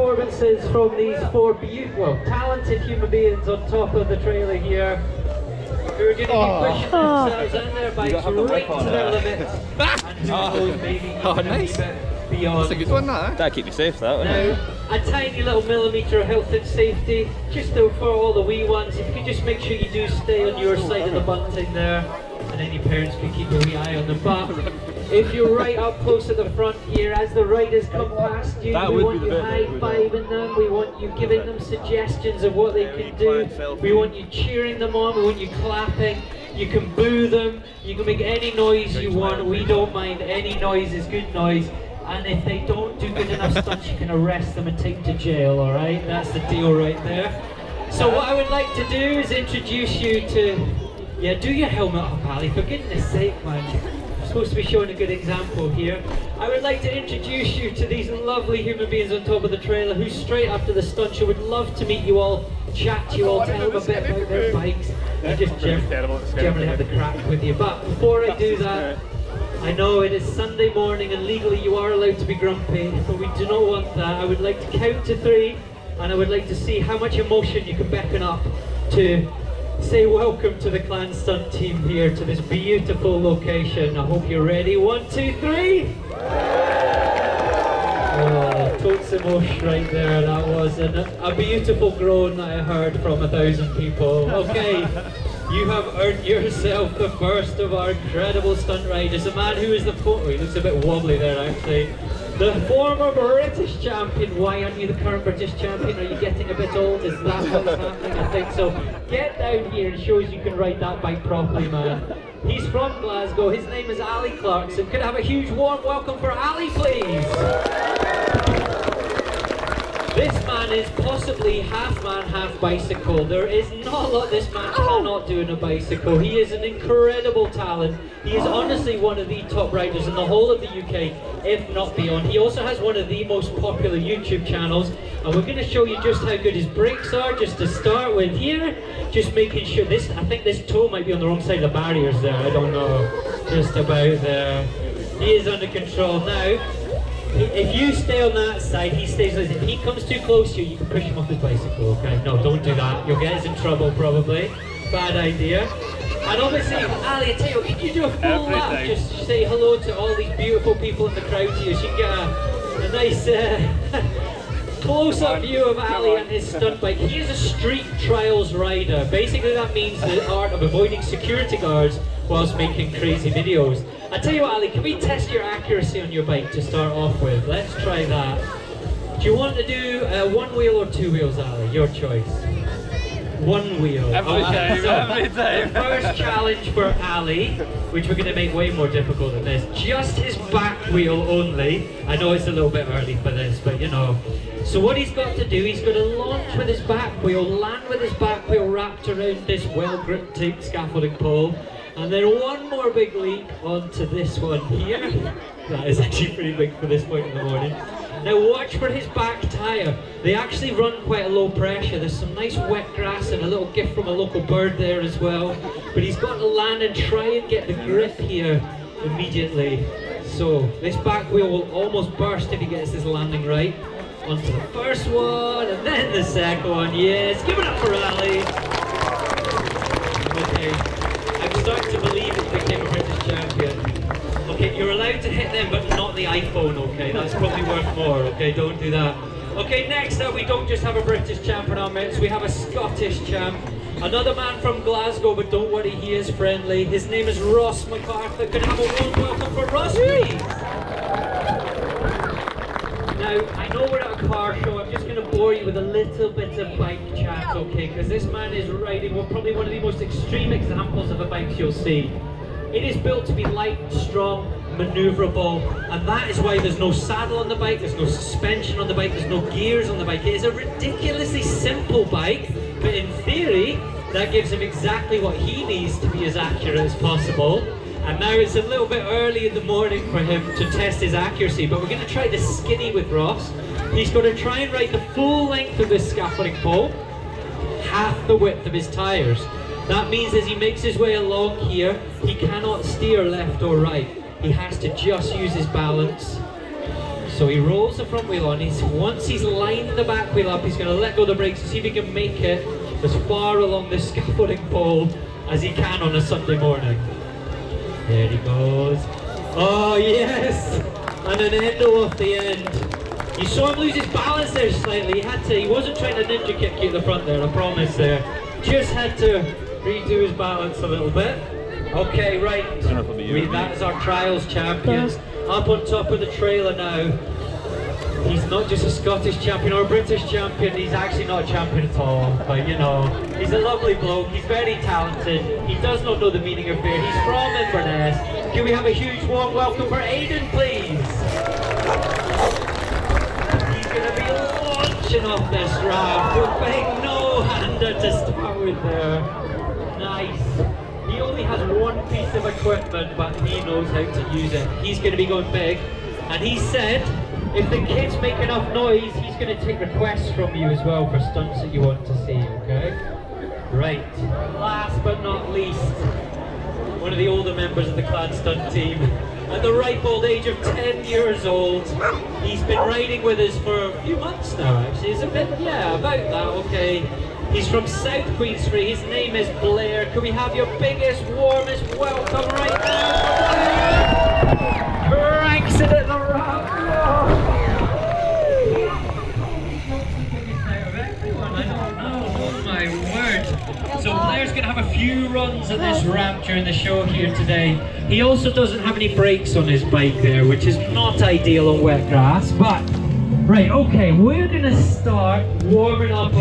performances from these four beautiful, talented human beings on top of the trailer here, who are going to be pushing themselves and their bikes right to their limits, and who knows, maybe even nice. a wee bit beyond. That's a good one, that. That'll keep you safe, that, wouldn't it? Now, a tiny little millimetre of health and safety, just though for all the wee ones, if you could just make sure you do stay on your side of the bunting there, and any parents can keep a wee eye on them. But if you're right up close at the front here, as the riders come past you, we want you high-fiving them, we want you giving them suggestions of what they can do, we want you cheering them on, we want you clapping. You can boo them, you can make any noise you want, we don't mind, any noise is good noise. And if they don't do good enough stunts, you can arrest them and take them to jail, alright? That's the deal right there. So what I would like to do is introduce you to... Yeah, do your helmet up, Ali, for goodness sake, man. I'm supposed to be showing a good example here. I would like to introduce you to these lovely human beings on top of the trailer who straight after the stunt show would love to meet you all, chat to you all, tell them a bit about their bikes, and just generally have the crack with you. But before I do that, I know it is Sunday morning and legally you are allowed to be grumpy, but we do not want that. I would like to count to 3 and I would like to see how much emotion you can beckon up to say welcome to the Clan Stunt team here to this beautiful location. I hope you're ready. 1, 2, 3! Oh, totes emotion right there. That was a beautiful groan that I heard from 1,000 people. Okay. You have earned yourself the first of our incredible stunt riders, a man who is the he looks a bit wobbly there actually. The former British champion. Why aren't you the current British champion? Are you getting a bit old? Is that what's happening? I think so. Get down here and show us you can ride that bike properly, man. He's from Glasgow. His name is Ali Clarkson. Could I have a huge warm welcome for Ali, please? This man is possibly half man, half bicycle. There is not a lot this man cannot do in a bicycle. He is an incredible talent. He is honestly one of the top riders in the whole of the UK, if not beyond. He also has one of the most popular YouTube channels, and we're going to show you just how good his brakes are, just to start with here. Just making sure this, I think this toe might be on the wrong side of the barriers there, I don't know. Just about there. He is under control now. If you stay on that side, he stays on. If he comes too close to you, you can push him off his bicycle, okay? No, don't do that. You'll get us in trouble, probably. Bad idea. And obviously, Ali, I tell you what, can you do a full lap? Just say hello to all these beautiful people in the crowd here, so you can get a nice close-up view of Ali and his stunt bike. He is a street trials rider. Basically, that means the art of avoiding security guards whilst making crazy videos. I tell you what, Ali, can we test your accuracy on your bike to start off with? Let's try that. Do you want to do 1 wheel or 2 wheels, Ali? Your choice. 1 wheel. Every time. The first challenge for Ali, which we're going to make way more difficult than this, just his back wheel only. I know it's a little bit early for this, but you know. So what he's got to do, he's got to launch with his back wheel, land with his back wheel wrapped around this well-gripped tape scaffolding pole, and then 1 more big leap onto this one here. That is actually pretty big for this point in the morning. Now watch for his back tyre. They actually run quite a low pressure. There's some nice wet grass and a little gift from a local bird there as well. But he's got to land and try and get the grip here immediately. So this back wheel will almost burst if he gets his landing right. Onto the first one and then the second one. Yes, give it up for Ali. Okay. I'm starting to believe he became a British champion. Okay, you're allowed to hit them, but not the iPhone, okay? That's probably worth more, okay? Don't do that. Okay, next up, we don't just have a British champ in our midst, we have a Scottish champ. Another man from Glasgow, but don't worry, he is friendly. His name is Ross MacArthur. Could I have a warm welcome for Ross, please? Now, I know we're at a car show, I'm just going to bore you with a little bit of bike chat, okay? Because this man is riding probably one of the most extreme examples of a bike you'll see. It is built to be light, strong, manoeuvrable, and that is why there's no saddle on the bike, there's no suspension on the bike, there's no gears on the bike. It is a ridiculously simple bike, but in theory, that gives him exactly what he needs to be as accurate as possible. And now it's a little bit early in the morning for him to test his accuracy, but we're going to try the skinny with Ross. He's going to try and ride the full length of this scaffolding pole, half the width of his tyres. That means as he makes his way along here, he cannot steer left or right. He has to just use his balance. So So he rolls the front wheel on. Once he's lined the back wheel up, he's going to let go of the brakes and see if he can make it as far along this scaffolding pole as he can on a Sunday morning. There he goes. Oh yes! And an endo off the end. You saw him lose his balance there slightly. He wasn't trying to ninja kick you at the front there, I promise there. Just had to redo his balance a little bit. Okay, right. That is our trials champions. Up on top of the trailer now. He's not just a Scottish champion or a British champion, he's actually not a champion at all. But you know, he's a lovely bloke, he's very talented. He does not know the meaning of fear. He's from Inverness. Can we have a huge warm welcome for Aidan, please? He's going to be launching off this ramp with big no-hander to start with there. Nice. He only has one piece of equipment, but he knows how to use it. He's going to be going big. And he said, if the kids make enough noise, he's going to take requests from you as well for stunts that you want to see, okay? Right. Last but not least, one of the older members of the clan stunt team. At the ripe old age of 10 years old, he's been riding with us for a few months now, actually. It's a bit, yeah, about that, okay. He's from South Queensferry. His name is Blair. Can we have your biggest, warmest welcome right now? Blair! Cranks it at the ramp. Oh my word. So Blair's going to have a few runs at this ramp during the show here today. He also doesn't have any brakes on his bike there, which is not ideal on wet grass. But, right, okay, we're going to start warming up